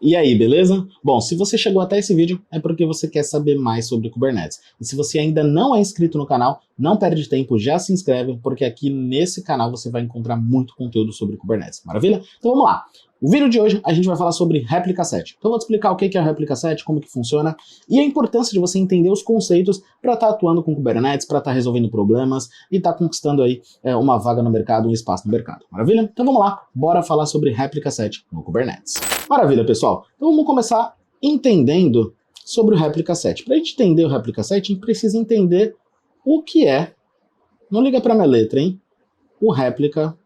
E aí, beleza? Bom, se você chegou até esse vídeo, é porque você quer saber mais sobre Kubernetes. E se você ainda não é inscrito no canal, não perde tempo, já se inscreve, porque aqui nesse canal você vai encontrar muito conteúdo sobre Kubernetes. Maravilha? Então vamos lá. O vídeo de hoje a gente vai falar sobre réplica set. Então eu vou te explicar o que é a réplica set, como que funciona e a importância de você entender os conceitos para estar atuando com Kubernetes, para estar resolvendo problemas e estar conquistando aí uma vaga no mercado, um espaço no mercado. Maravilha? Então vamos lá, bora falar sobre réplica set no Kubernetes. Maravilha, pessoal. Então vamos começar entendendo sobre o réplica set. Para a gente entender o réplica set, a gente precisa entender o que é, não liga para minha letra, hein? O réplica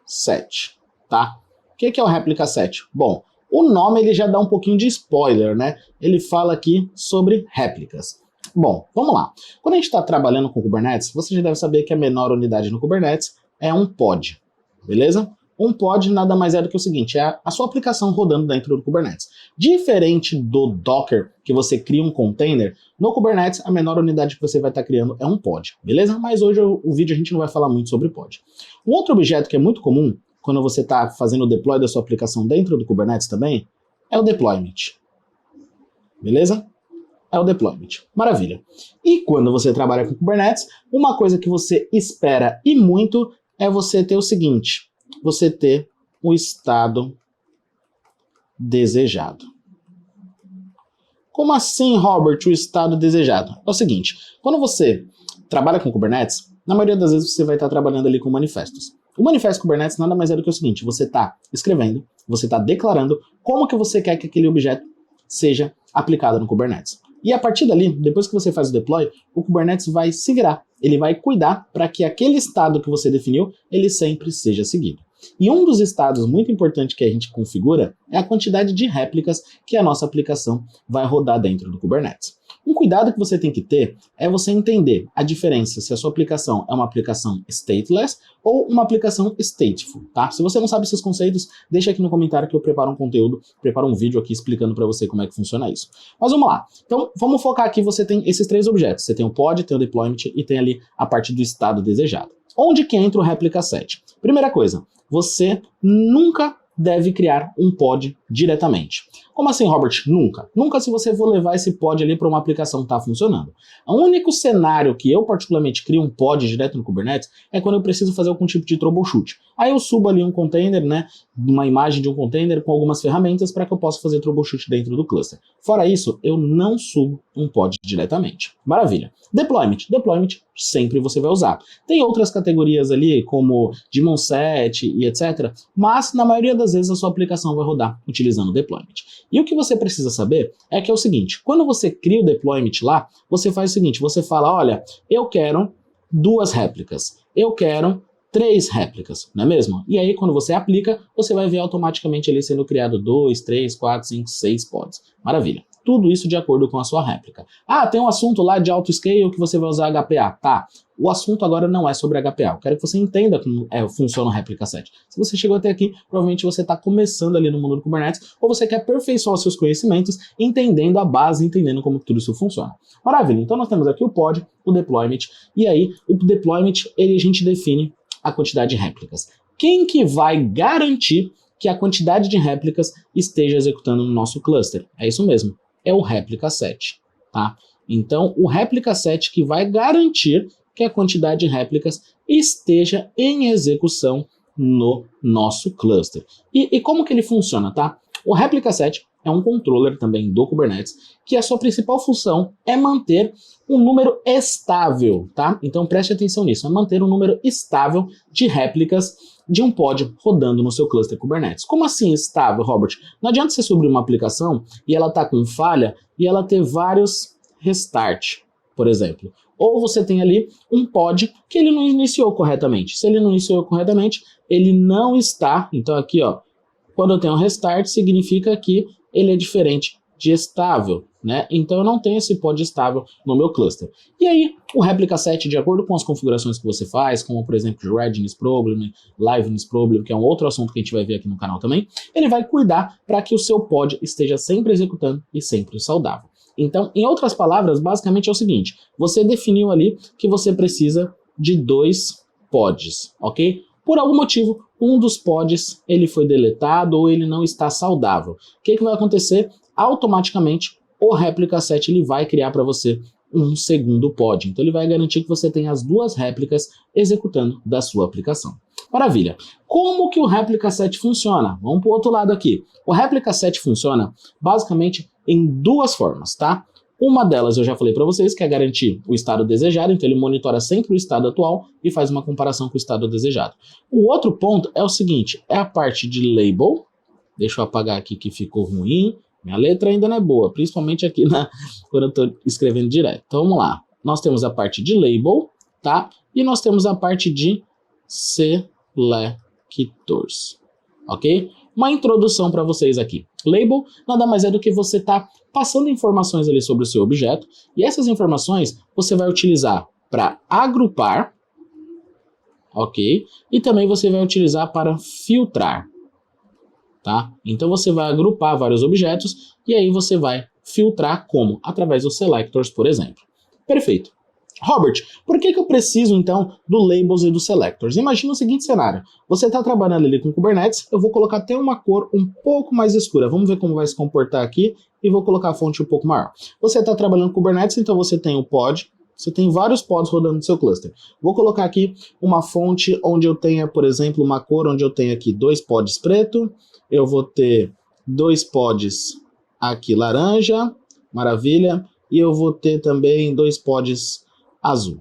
set, tá? O que é o réplica set? Bom, o nome ele já dá um pouquinho de spoiler, né? Ele fala aqui sobre réplicas. Bom, vamos lá. Quando a gente está trabalhando com Kubernetes, você já deve saber que a menor unidade no Kubernetes é um pod, beleza? Um pod nada mais é do que o seguinte, é a sua aplicação rodando dentro do Kubernetes. Diferente do Docker, que você cria um container, no Kubernetes a menor unidade que você vai estar criando é um pod, beleza? Mas hoje o vídeo a gente não vai falar muito sobre pod. Um outro objeto que é muito comum quando você está fazendo o deploy da sua aplicação dentro do Kubernetes também é o deployment, beleza? É o deployment. Maravilha. E quando você trabalha com Kubernetes, uma coisa que você espera e muito é você ter o seguinte, você ter o estado desejado. Como assim, Robert, o estado desejado? É o seguinte, quando você trabalha com Kubernetes, na maioria das vezes você vai estar trabalhando ali com manifestos. O manifesto Kubernetes nada mais é do que o seguinte, você está escrevendo, você está declarando como que você quer que aquele objeto seja aplicado no Kubernetes. E a partir dali, depois que você faz o deploy, o Kubernetes vai se virar. Ele vai cuidar para que aquele estado que você definiu, ele sempre seja seguido. E um dos estados muito importantes que a gente configura é a quantidade de réplicas que a nossa aplicação vai rodar dentro do Kubernetes. Um cuidado que você tem que ter é você entender a diferença se a sua aplicação é uma aplicação stateless ou uma aplicação stateful, tá? Se você não sabe esses conceitos, deixa aqui no comentário que eu preparo um conteúdo, preparo um vídeo aqui explicando para você como é que funciona isso. Mas vamos lá. Então, vamos focar aqui, você tem esses três objetos. Você tem o pod, tem o deployment e tem ali a parte do estado desejado. Onde que entra o réplica set? Primeira coisa, você nunca deve criar um pod diretamente. Como assim, Robert? Nunca. Nunca se você for levar esse pod ali para uma aplicação que está funcionando. O único cenário que eu particularmente crio um pod direto no Kubernetes é quando eu preciso fazer algum tipo de troubleshoot. Aí eu subo ali um container, né, uma imagem de um container com algumas ferramentas para que eu possa fazer troubleshoot dentro do cluster. Fora isso, eu não subo um pod diretamente. Maravilha. Deployment. Deployment sempre você vai usar. Tem outras categorias ali, como daemon set e etc. Mas, na maioria das vezes, a sua aplicação vai rodar utilizando o deployment. E o que você precisa saber é que é o seguinte, quando você cria o deployment lá, você faz o seguinte, você fala, olha, eu quero 2 réplicas, eu quero 3 réplicas, não é mesmo? E aí, quando você aplica, você vai ver automaticamente ali sendo criado 2, 3, 4, 5, 6 pods. Maravilha. Tudo isso de acordo com a sua réplica. Ah, tem um assunto lá de autoscale que você vai usar HPA. Tá, o assunto agora não é sobre HPA. Eu quero que você entenda como funciona o réplica set. Se você chegou até aqui, provavelmente você está começando ali no mundo do Kubernetes ou você quer aperfeiçoar seus conhecimentos, entendendo a base, entendendo como tudo isso funciona. Maravilha, então nós temos aqui o pod, o deployment, e aí o deployment, a gente define a quantidade de réplicas. Quem que vai garantir que a quantidade de réplicas esteja executando no nosso cluster? É isso mesmo. É o réplica set, tá? Então, o réplica set que vai garantir que a quantidade de réplicas esteja em execução no nosso cluster. E como que ele funciona, tá? O réplica set é um controller também do Kubernetes, que a sua principal função é manter um número estável, tá? Então preste atenção nisso, é manter um número estável de réplicas de um pod rodando no seu cluster Kubernetes. Como assim estável, Robert? Não adianta você subir uma aplicação e ela tá com falha e ela ter vários restart, por exemplo. Ou você tem ali um pod que ele não iniciou corretamente. Se ele não iniciou corretamente, ele não está. Então aqui, ó, quando eu tenho um restart, significa que ele é diferente de estável, né? Então eu não tenho esse pod estável no meu cluster. E aí, o réplica set, de acordo com as configurações que você faz, como por exemplo, readiness problem, liveness problem, que é um outro assunto que a gente vai ver aqui no canal também, ele vai cuidar para que o seu pod esteja sempre executando e sempre saudável. Então, em outras palavras, basicamente é o seguinte, você definiu ali que você precisa de 2 pods, ok? Por algum motivo, um dos pods ele foi deletado ou ele não está saudável. O que vai acontecer? Automaticamente o réplica set ele vai criar para você um segundo pod. Então ele vai garantir que você tenha as duas réplicas executando da sua aplicação. Maravilha. Como que o réplica set funciona? Vamos para o outro lado aqui. O réplica set funciona basicamente em duas formas, tá? Uma delas eu já falei para vocês, que é garantir o estado desejado, então ele monitora sempre o estado atual e faz uma comparação com o estado desejado. O outro ponto é o seguinte, é a parte de label. Deixa eu apagar aqui que ficou ruim. Minha letra ainda não é boa, principalmente aqui quando eu estou escrevendo direto. Então vamos lá. Nós temos a parte de label, tá? E nós temos a parte de selectors, ok? Uma introdução para vocês aqui. Label nada mais é do que você tá passando informações ali sobre o seu objeto, e essas informações você vai utilizar para agrupar, ok? E também você vai utilizar para filtrar. Tá? Então você vai agrupar vários objetos e aí você vai filtrar como? Através dos selectors, por exemplo. Perfeito. Robert, por que eu preciso então do labels e dos selectors? Imagina o seguinte cenário. Você está trabalhando ali com Kubernetes, eu vou colocar até uma cor um pouco mais escura. Vamos ver como vai se comportar aqui e vou colocar a fonte um pouco maior. Você está trabalhando com Kubernetes, então você tem o pod. Você tem vários pods rodando no seu cluster. Vou colocar aqui uma fonte onde eu tenha, por exemplo, uma cor onde eu tenho aqui 2 pods preto. Eu vou ter 2 pods aqui laranja, maravilha. E eu vou ter também 2 pods azul.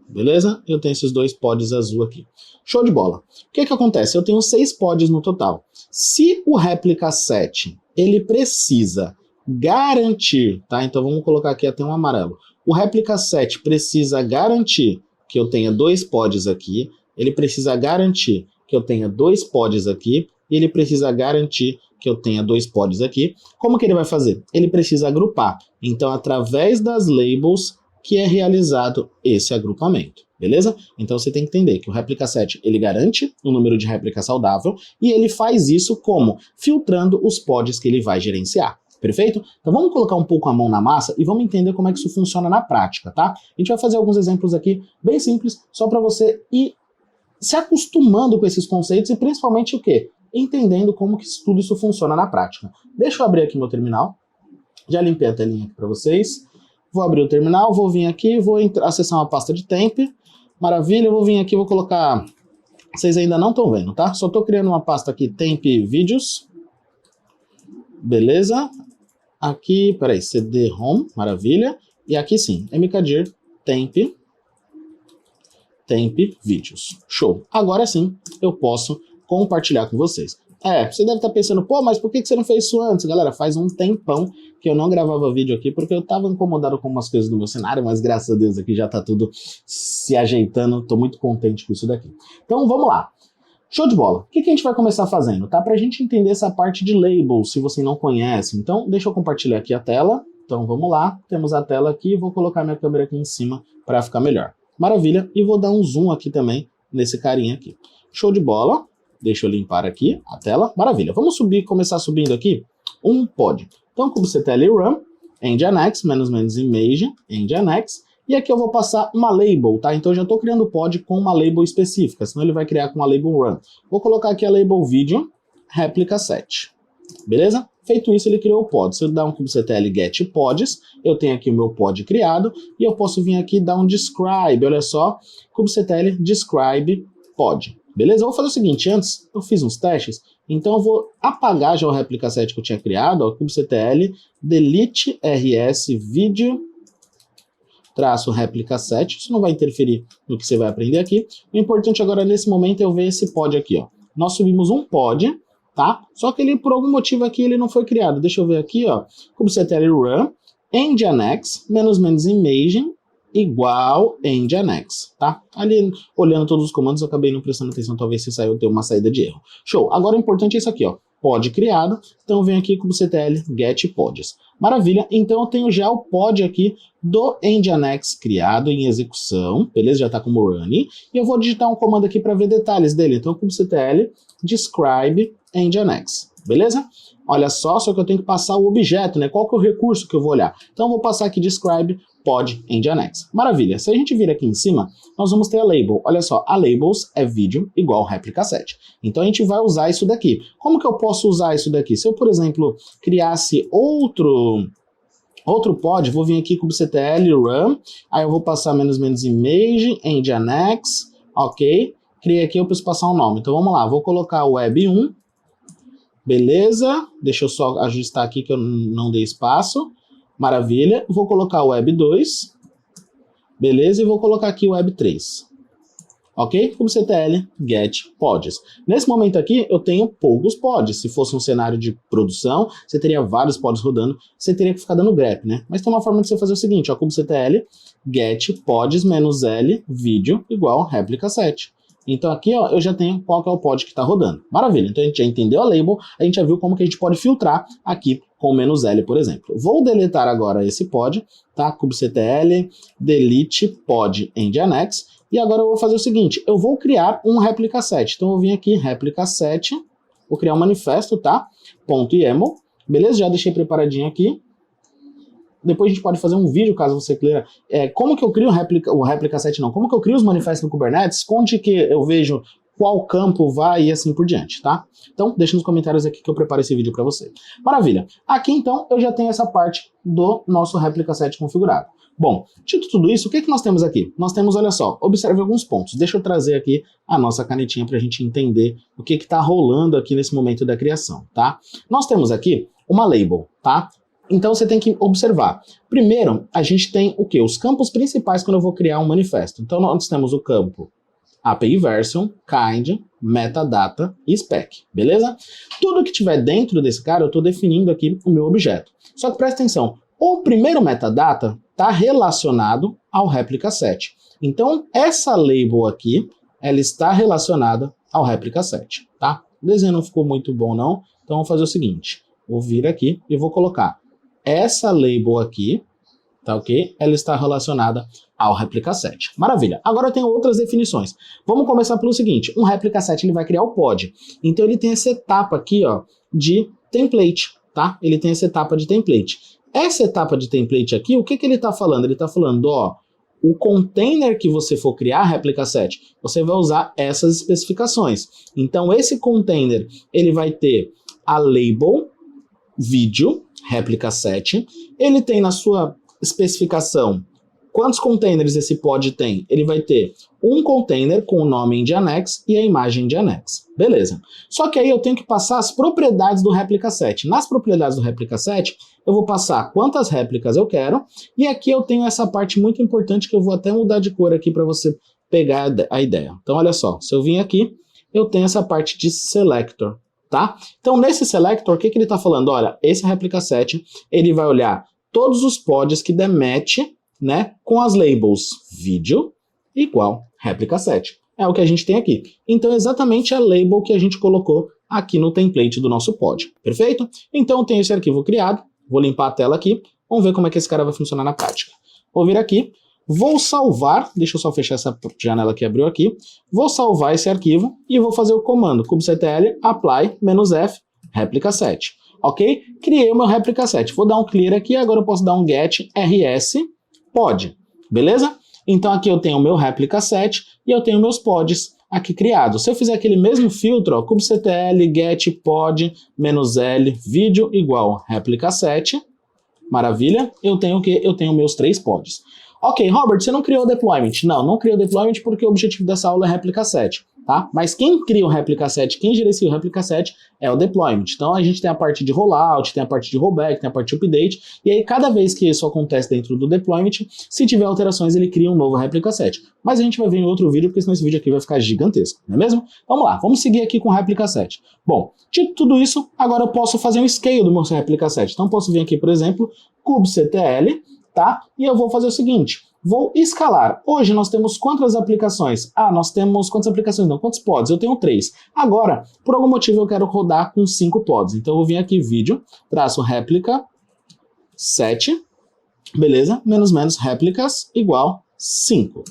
Beleza? Eu tenho esses 2 pods azul aqui. Show de bola. O que acontece? Eu tenho 6 pods no total. Se o réplica set, ele precisa garantir, tá? Então vamos colocar aqui até um amarelo. O réplica set precisa garantir que eu tenha 2 pods aqui, ele precisa garantir que eu tenha 2 pods aqui, e ele precisa garantir que eu tenha 2 pods aqui. Como que ele vai fazer? Ele precisa agrupar. Então, através das labels que é realizado esse agrupamento, beleza? Então você tem que entender que o réplica set, ele garante um número de réplica saudável, e ele faz isso como? Filtrando os pods que ele vai gerenciar. Perfeito? Então vamos colocar um pouco a mão na massa e vamos entender como é que isso funciona na prática, tá? A gente vai fazer alguns exemplos aqui bem simples, só para você ir se acostumando com esses conceitos e principalmente o quê? Entendendo como que tudo isso funciona na prática. Deixa eu abrir aqui meu terminal. Já limpei a telinha aqui para vocês. Vou abrir o terminal, vou vir aqui, vou acessar uma pasta de temp. Maravilha, eu vou vir aqui, vou colocar... Vocês ainda não estão vendo, tá? Só estou criando uma pasta aqui, temp vídeos. Beleza? Aqui, peraí, cd home, maravilha. E aqui sim, mkdir temp vídeos. Show. Agora sim, eu posso compartilhar com vocês. Você deve estar pensando, pô, mas por que você não fez isso antes? Galera, faz um tempão que eu não gravava vídeo aqui, porque eu estava incomodado com umas coisas do meu cenário, mas graças a Deus aqui já está tudo se ajeitando, estou muito contente com isso daqui. Então, vamos lá. Show de bola. O que a gente vai começar fazendo? Tá? Para a gente entender essa parte de labels, se você não conhece. Então, deixa eu compartilhar aqui a tela. Então, vamos lá. Temos a tela aqui. Vou colocar minha câmera aqui em cima para ficar melhor. Maravilha. E vou dar um zoom aqui também nesse carinha aqui. Show de bola. Deixa eu limpar aqui a tela. Maravilha. Vamos começar subindo aqui um pod. Então, kubectl run, nginx, -image, nginx. E aqui eu vou passar uma label, tá? Então eu já estou criando o pod com uma label específica, senão ele vai criar com a label run. Vou colocar aqui a label video, réplica set. Beleza? Feito isso, ele criou o pod. Se eu dar um kubectl get pods, eu tenho aqui o meu pod criado, e eu posso vir aqui e dar um describe, olha só, kubectl describe pod. Beleza? Eu vou fazer o seguinte, antes eu fiz uns testes, então eu vou apagar já o réplica set que eu tinha criado, ó, kubectl delete rs video traço réplica set, isso não vai interferir no que você vai aprender aqui. O importante agora nesse momento é eu ver esse pod aqui, ó. Nós subimos um pod, tá? Só que ele por algum motivo aqui ele não foi criado. Deixa eu ver aqui, ó. kubectl run nginx -image igual nginx, tá? Ali olhando todos os comandos eu acabei não prestando atenção, talvez se saiu ter uma saída de erro. Show. Agora o importante é isso aqui, ó. Pod criado, então eu venho aqui com o kubectl get pods. Maravilha, então eu tenho já o pod aqui do nginx criado em execução, beleza? Já está como running, e eu vou digitar um comando aqui para ver detalhes dele. Então kubectl describe nginx. beleza? Olha só que eu tenho que passar o objeto, né? Qual que é o recurso que eu vou olhar? Então eu vou passar aqui describe pod end annex. Maravilha, se a gente vir aqui em cima, nós vamos ter a label. Olha só, a labels é vídeo igual réplica set. Então a gente vai usar isso daqui. Como que eu posso usar isso daqui? Se eu, por exemplo, criasse outro pod, vou vir aqui com o kubectl run, aí eu vou passar menos image, end annex, ok? Criei aqui, eu preciso passar um nome. Então vamos lá, vou colocar web 1, beleza? Deixa eu só ajustar aqui que eu não dei espaço. Maravilha. Vou colocar web 2, beleza? E vou colocar aqui web 3. Ok? kubectl get pods. Nesse momento aqui, eu tenho poucos pods. Se fosse um cenário de produção, você teria vários pods rodando, você teria que ficar dando grep, né? Mas tem uma forma de você fazer o seguinte, ó, kubectl get pods -l vídeo igual réplica set. Então aqui, ó, eu já tenho qual que é o pod que está rodando. Maravilha, então a gente já entendeu a label, a gente já viu como que a gente pode filtrar aqui com -l, por exemplo. Vou deletar agora esse pod, tá? kubectl delete pod end annex, e agora eu vou fazer o seguinte, eu vou criar um réplica set. Então eu vou vir aqui, réplica set, vou criar um manifesto, tá? .yaml, beleza? Já deixei preparadinho aqui. Depois a gente pode fazer um vídeo, caso você queira, como que eu crio o réplica set não, como que eu crio os manifestos no Kubernetes, onde que eu vejo qual campo vai e assim por diante, tá? Então, deixa nos comentários aqui que eu preparo esse vídeo para você. Maravilha. Aqui, então, eu já tenho essa parte do nosso réplica set configurado. Bom, dito tudo isso, o que nós temos aqui? Nós temos, olha só, observe alguns pontos. Deixa eu trazer aqui a nossa canetinha para a gente entender o que está rolando aqui nesse momento da criação, tá? Nós temos aqui uma label, tá? Então você tem que observar. Primeiro, a gente tem o quê? Os campos principais quando eu vou criar um manifesto. Então nós temos o campo API version, kind, metadata e spec, beleza? Tudo que tiver dentro desse cara, eu estou definindo aqui o meu objeto. Só que presta atenção, o primeiro metadata está relacionado ao réplica set. Então essa label aqui, ela está relacionada ao réplica set, tá? O desenho não ficou muito bom não, então vou fazer o seguinte, vou vir aqui e vou colocar essa label aqui, tá ok? Ela está relacionada ao réplica set. Maravilha. Agora eu tenho outras definições. Vamos começar pelo seguinte, um réplica set ele vai criar o pod. Então ele tem essa etapa aqui, ó, de template, tá? Ele tem essa etapa de template. Essa etapa de template aqui, o que ele está falando? Ele está falando, ó, o container que você for criar, réplica set, você vai usar essas especificações. Então esse container, ele vai ter a label, vídeo, réplica set, ele tem na sua especificação quantos containers esse pod tem? Ele vai ter um container com o nome end annex e a imagem de annex. Beleza. Só que aí eu tenho que passar as propriedades do réplica set. Nas propriedades do réplica set, eu vou passar quantas réplicas eu quero, e aqui eu tenho essa parte muito importante que eu vou até mudar de cor aqui para você pegar a ideia. Então olha só, se eu vim aqui, eu tenho essa parte de selector. Tá? Então, nesse selector, o que ele está falando? Olha, esse réplica set, ele vai olhar todos os pods que der match, né, com as labels vídeo igual réplica set. É o que a gente tem aqui. Então, é exatamente a label que a gente colocou aqui no template do nosso pod. Perfeito? Então, eu tenho esse arquivo criado. Vou limpar a tela aqui. Vamos ver como é que esse cara vai funcionar na prática. Vou vir aqui. Vou salvar, deixa eu só fechar essa janela que abriu aqui, vou salvar esse arquivo e vou fazer o comando kubectl apply -f réplica set, ok? Criei o meu réplica set, vou dar um clear aqui, agora eu posso dar um get rs pod, beleza? Então aqui eu tenho o meu réplica set e eu tenho meus pods aqui criados. Se eu fizer aquele mesmo filtro, ó, kubectl get pod -l vídeo igual réplica set, maravilha, eu tenho o quê? Eu tenho meus 3 pods. Ok, Robert, você não criou o deployment. Não criou o deployment porque o objetivo dessa aula é réplica set, tá? Mas quem cria o réplica set, quem gerencia o réplica set é o deployment. Então a gente tem a parte de rollout, tem a parte de rollback, tem a parte de update, e aí cada vez que isso acontece dentro do deployment, se tiver alterações, ele cria um novo réplica set. Mas a gente vai ver em outro vídeo, porque senão esse vídeo aqui vai ficar gigantesco, não é mesmo? Vamos lá, vamos seguir aqui com o réplica set. Bom, dito tudo isso, agora eu posso fazer um scale do meu réplica set. Então eu posso vir aqui, por exemplo, kubectl, tá? E eu vou fazer o seguinte, vou escalar. Hoje nós temos quantas aplicações? Nós temos quantas aplicações? Não, quantos pods? Eu tenho 3. Agora, por algum motivo eu quero rodar com 5 pods. Então eu vou vir aqui, vídeo, traço réplica, set, beleza? Menos réplicas igual 5.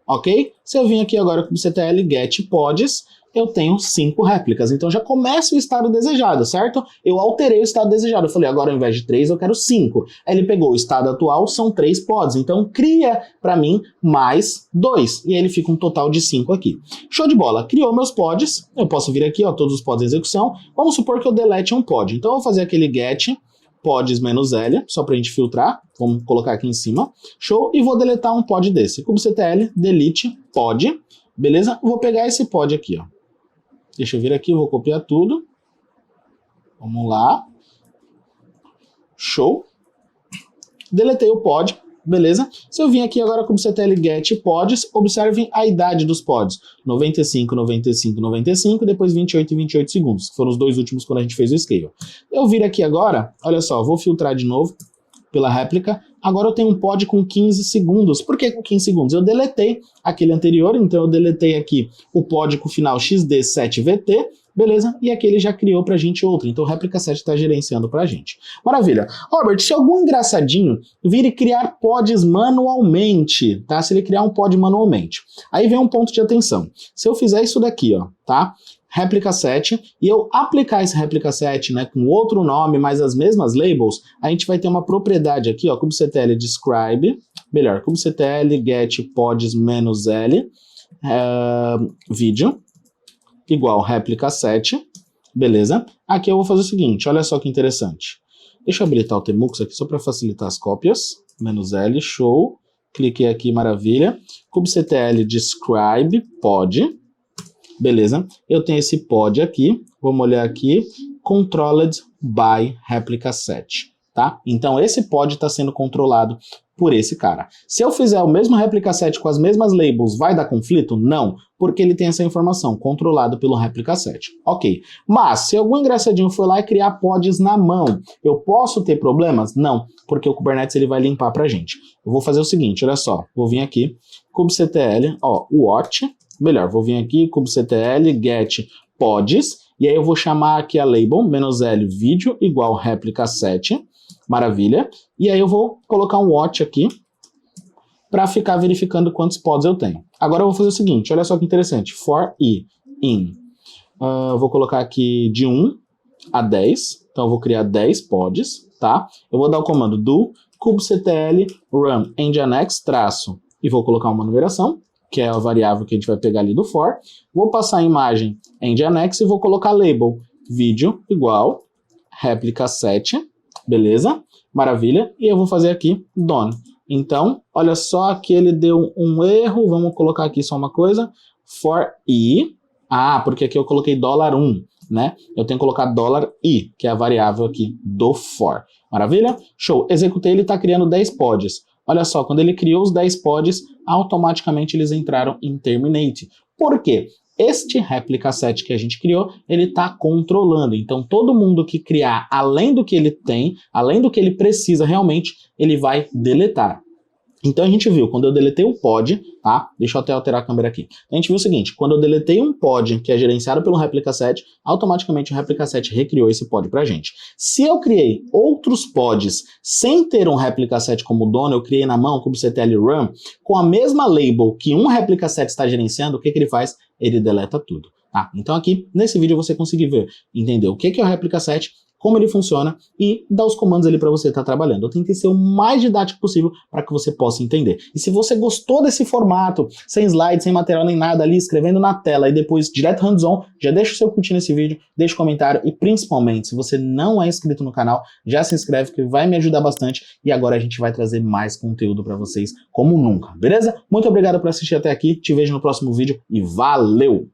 Ok? Se eu vim aqui agora com kubectl get pods, eu tenho 5 réplicas. Então já começa o estado desejado, certo? Eu alterei o estado desejado. Eu falei, agora ao invés de 3, eu quero 5. Aí ele pegou o estado atual, são 3 pods. Então cria para mim mais 2. E aí ele fica um total de 5 aqui. Show de bola. Criou meus pods. Eu posso vir aqui, ó, todos os pods em execução. Vamos supor que eu delete um pod. Então eu vou fazer aquele get pods-L, só para a gente filtrar. Vamos colocar aqui em cima. Show. E vou deletar um pod desse. kubectl, delete, pod. Beleza? Vou pegar esse pod aqui, ó. Deixa eu vir aqui, vou copiar tudo. Vamos lá. Show. Deletei o pod. Beleza? Se eu vim aqui agora com o kubectl get pods, observem a idade dos pods. 95, 95, 95, depois 28 e 28 segundos. Que foram os dois últimos quando a gente fez o scale. Eu vir aqui agora, olha só, vou filtrar de novo pela réplica. Agora eu tenho um pod com 15 segundos. Por que com 15 segundos? Eu deletei aquele anterior, então eu deletei aqui o pod com o final XD7VT, beleza? E aqui ele já criou pra gente outro, então o réplica 7 está gerenciando pra gente. Maravilha. Robert, se algum engraçadinho vir e criar pods manualmente, tá? Se ele criar um pod manualmente. Aí vem um ponto de atenção. Se eu fizer isso daqui, ó, tá? Réplica 7, e eu aplicar esse réplica 7, né, com outro nome, mas as mesmas labels, a gente vai ter uma propriedade aqui, ó, kubectl describe, melhor, kubectl get pods-l, vídeo, igual réplica 7, beleza? Aqui eu vou fazer o seguinte, olha só que interessante. Deixa eu habilitar o Tmux aqui só para facilitar as cópias, -l, show, cliquei aqui, maravilha, kubectl describe pod, beleza? Eu tenho esse pod aqui, vamos olhar aqui, controlled by réplica 7, tá? Então esse pod está sendo controlado por esse cara. Se eu fizer o mesmo réplica 7 com as mesmas labels, vai dar conflito? Não, porque ele tem essa informação, controlado pelo réplica 7. Ok, mas se algum engraçadinho for lá e criar pods na mão, eu posso ter problemas? Não, porque o Kubernetes ele vai limpar pra gente. Eu vou fazer o seguinte, olha só, vou vir aqui, kubectl, ó, watch, melhor, vou vir aqui, kubectl, get pods, e aí eu vou chamar aqui a label, -l vídeo, igual réplica 7, maravilha, e aí eu vou colocar um watch aqui, para ficar verificando quantos pods eu tenho. Agora eu vou fazer o seguinte, olha só que interessante, for i in, vou colocar aqui de 1 a 10, então eu vou criar 10 pods, tá? Eu vou dar o comando do kubectl run nginx traço, e vou colocar uma numeração, que é a variável que a gente vai pegar ali do for, vou passar a imagem nginx e vou colocar label vídeo igual réplica 7, beleza? Maravilha, e eu vou fazer aqui done. Então, olha só que ele deu um erro, vamos colocar aqui só uma coisa, for i, porque aqui eu coloquei $1, né? Eu tenho que colocar $i, que é a variável aqui do for. Maravilha? Show, executei, ele está criando 10 pods. Olha só, quando ele criou os 10 pods, automaticamente eles entraram em terminate. Por quê? Este réplica 7 que a gente criou, ele está controlando. Então, todo mundo que criar além do que ele tem, além do que ele precisa realmente, ele vai deletar. Então, a gente viu, quando eu deletei um pod, tá? Deixa eu até alterar a câmera aqui. A gente viu o seguinte, quando eu deletei um pod que é gerenciado pelo réplica 7, automaticamente o réplica 7 recriou esse pod pra gente. Se eu criei outros pods sem ter um réplica 7 como dono, eu criei na mão, kubectl run, com a mesma label que um réplica 7 está gerenciando, o que ele faz? Ele deleta tudo. Tá? Então aqui, nesse vídeo, você conseguir ver, entender o que é o réplica 7, como ele funciona e dar os comandos ali para você estar trabalhando. Eu tentei ser o mais didático possível para que você possa entender. E se você gostou desse formato, sem slide, sem material nem nada ali, escrevendo na tela e depois direto hands-on, já deixa o seu curtir nesse vídeo, deixa o comentário e principalmente, se você não é inscrito no canal, já se inscreve que vai me ajudar bastante e agora a gente vai trazer mais conteúdo para vocês como nunca, beleza? Muito obrigado por assistir até aqui, te vejo no próximo vídeo e valeu!